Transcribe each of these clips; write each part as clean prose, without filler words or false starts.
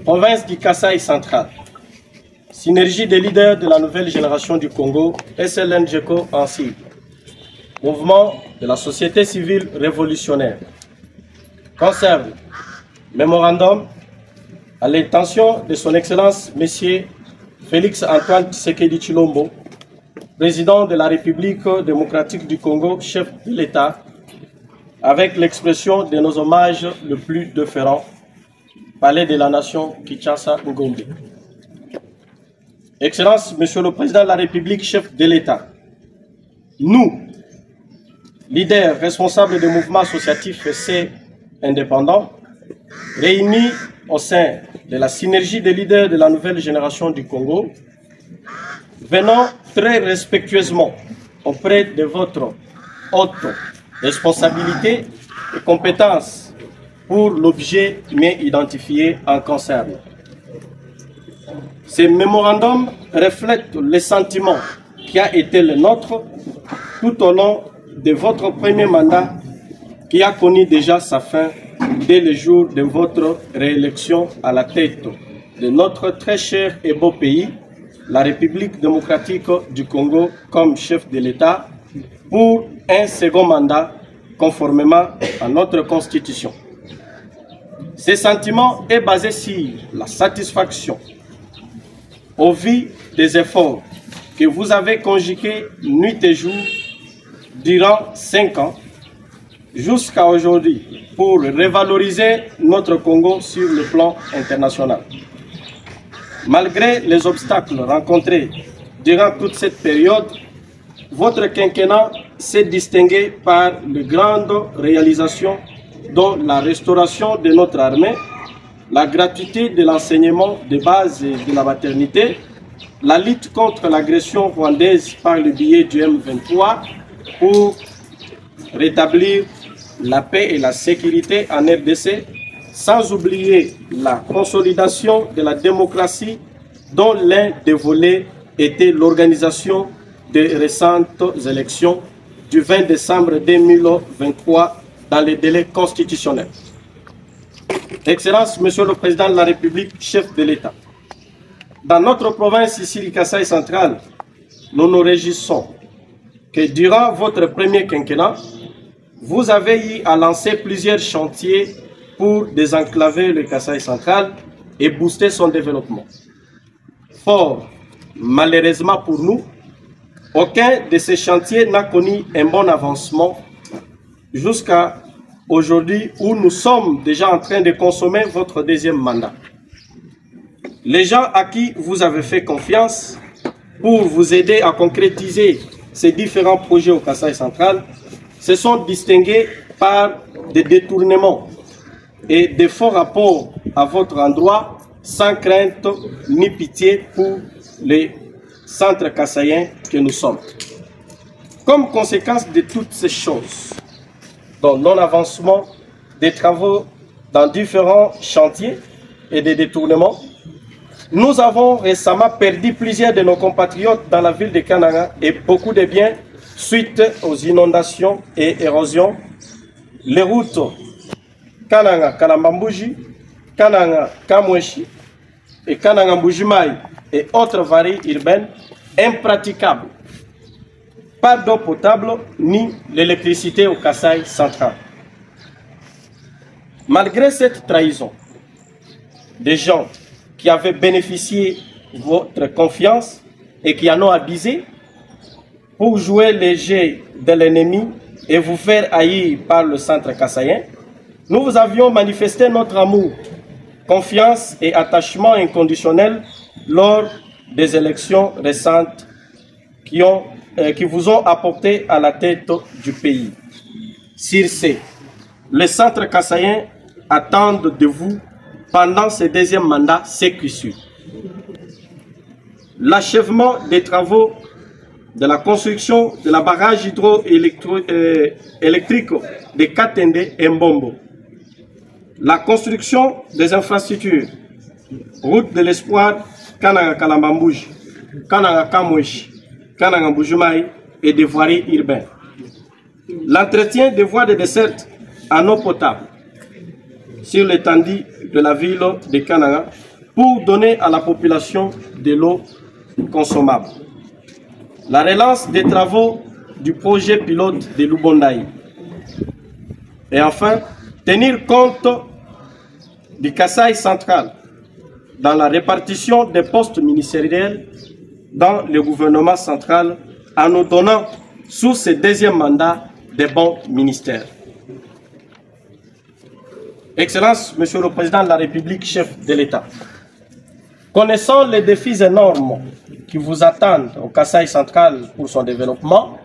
Province du Kasaï central. Synergie des leaders de la nouvelle génération du Congo, SLNGECO en cible. Mouvement de la société civile révolutionnaire. Concerne mémorandum à l'intention de son Excellence M. Félix Antoine Tshisekedi Tshilombo, président de la République démocratique du Congo, chef de l'État, avec l'expression de nos hommages le plus déférents, Palais de la Nation, Kinshasa, Ngombe. Excellence, Monsieur le Président de la République, chef de l'État, nous, leaders responsables des mouvements associatifs et indépendants, réunis au sein de la synergie des leaders de la nouvelle génération du Congo, venons très respectueusement auprès de votre haute responsabilité et compétence pour l'objet bien identifié en concerne. Ce mémorandum reflète le sentiment qui a été le nôtre tout au long de votre premier mandat qui a connu déjà sa fin dès le jour de votre réélection à la tête de notre très cher et beau pays, la République démocratique du Congo comme chef de l'État pour un second mandat conformément à notre Constitution. Ce sentiment est basé sur la satisfaction au vu des efforts que vous avez conjugués nuit et jour durant 5 ans jusqu'à aujourd'hui pour revaloriser notre Congo sur le plan international. Malgré les obstacles rencontrés durant toute cette période, votre quinquennat s'est distingué par de grandes réalisations dont la restauration de notre armée, la gratuité de l'enseignement de base et de la maternité, la lutte contre l'agression rwandaise par le biais du M23 pour rétablir la paix et la sécurité en RDC, sans oublier la consolidation de la démocratie dont l'un des volets était l'organisation des récentes élections du 20 décembre 2023 dans les délais constitutionnels. Excellence, Monsieur le Président de la République, chef de l'État, dans notre province ici du Kasaï central, nous nous réjouissons que durant votre premier quinquennat, vous avez eu à lancer plusieurs chantiers pour désenclaver le Kasaï central et booster son développement. Fort malheureusement pour nous, aucun de ces chantiers n'a connu un bon avancement jusqu'à aujourd'hui où nous sommes déjà en train de consommer votre deuxième mandat. Les gens à qui vous avez fait confiance pour vous aider à concrétiser ces différents projets au Kasaï central se sont distingués par des détournements et des faux rapports à votre endroit sans crainte ni pitié pour les centres kassaïens que nous sommes. Comme conséquence de toutes ces choses, dont non-avancement des travaux dans différents chantiers et des détournements, nous avons récemment perdu plusieurs de nos compatriotes dans la ville de Kananga et beaucoup de biens suite aux inondations et érosions. Les routes Kananga-Kalambambuji, Kananga-Kamweshi et Kananga-Mbujimai et autres varies urbaines impraticables. Pas d'eau potable ni l'électricité au Kasaï central. Malgré cette trahison, des gens qui avaient bénéficié de votre confiance et qui en ont abusé pour jouer les jeux de l'ennemi et vous faire haïr par le centre kassaïen, nous vous avions manifesté notre amour, confiance et attachement inconditionnel lors des élections récentes qui vous ont apporté à la tête du pays. Sur ce, le centre kassaïen attend de vous pendant ce deuxième mandat sécurisé l'achèvement des travaux de la construction de la barrage hydroélectrique de Katende et Mbombo, la construction des infrastructures, route de l'espoir, Kananga Kalambambuji, Kananga Kamweshi, Kananga Mbujimai et des voiries urbaines. L'entretien des voies de desserte en eau potable sur l'étendue de la ville de Kananga pour donner à la population de l'eau consommable. La relance des travaux du projet pilote de Lubondaï. Et enfin, tenir compte du Kasaï central dans la répartition des postes ministériels dans le gouvernement central en nous donnant sous ce deuxième mandat des bons ministères. Excellence, Monsieur le Président de la République, chef de l'État, connaissant les défis énormes qui vous attendent au Kasaï central pour son développement,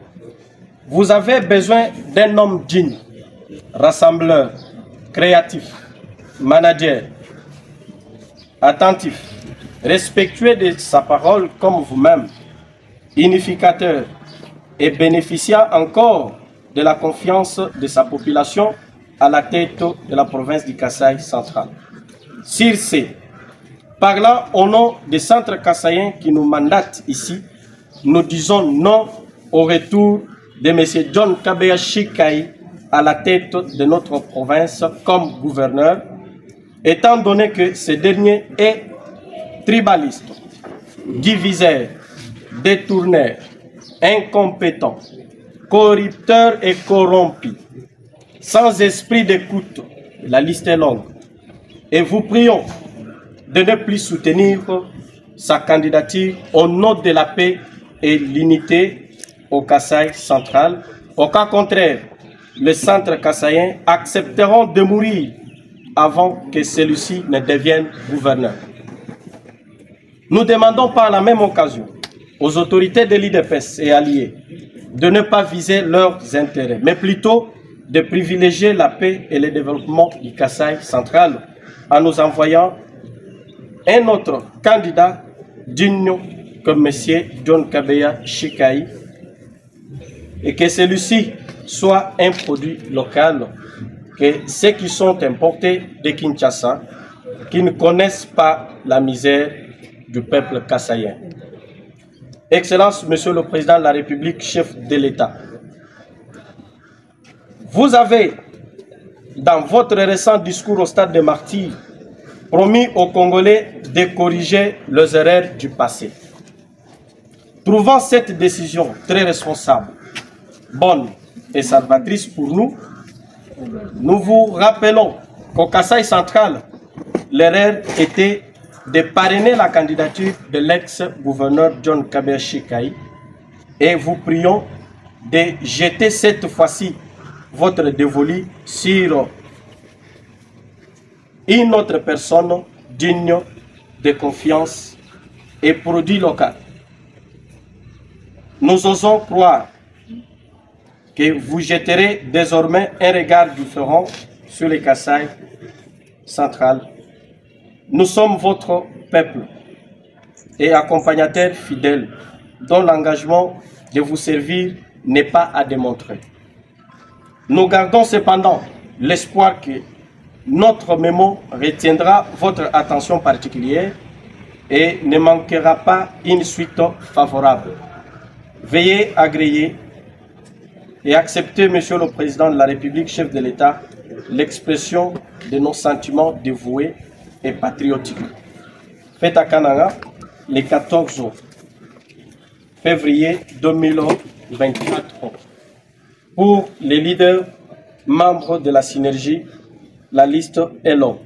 vous avez besoin d'un homme digne, rassembleur, créatif, manager, attentif, respectueux de sa parole comme vous-même, unificateur et bénéficiant encore de la confiance de sa population à la tête de la province du Kasaï central. Sur ce, parlant au nom des centres kassaïens qui nous mandatent ici, nous disons non au retour de M. John Kabeya Shikai à la tête de notre province comme gouverneur, étant donné que ce dernier est tribaliste, diviseur, détourneur, incompétent, corrupteur et corrompu, sans esprit d'écoute. La liste est longue. Et vous prions de ne plus soutenir sa candidature au nom de la paix et l'unité au Kasaï central. Au cas contraire, les centres kassaïens accepteront de mourir avant que celui-ci ne devienne gouverneur. Nous demandons par la même occasion aux autorités de l'IDPS et alliés de ne pas viser leurs intérêts, mais plutôt de privilégier la paix et le développement du Kasaï central en nous envoyant un autre candidat digne comme M. John Kabeya Shikai et que celui-ci soit un produit local, que ceux qui sont importés de Kinshasa, qui ne connaissent pas la misère du peuple kassaïen. Excellence, Monsieur le Président de la République, chef de l'État, vous avez, dans votre récent discours au stade des Martyrs, promis aux Congolais de corriger les erreurs du passé. Trouvant cette décision très responsable, bonne et salvatrice pour nous, nous vous rappelons qu'au Kasaï central, l'erreur était de parrainer la candidature de l'ex-gouverneur John Kabeya Shikai et vous prions de jeter cette fois-ci votre dévolu sur une autre personne digne de confiance et produit local. Nous osons croire que vous jetterez désormais un regard différent sur le Kasaï central. Nous sommes votre peuple et accompagnateur fidèle dont l'engagement de vous servir n'est pas à démontrer. Nous gardons cependant l'espoir que notre mémo retiendra votre attention particulière et ne manquera pas une suite favorable. Veuillez agréer et accepter, Monsieur le Président de la République, chef de l'État, l'expression de nos sentiments dévoués et patriotiques. Fait à Kananga, le 14 février 2024. Pour les leaders membres de la synergie, la liste est longue.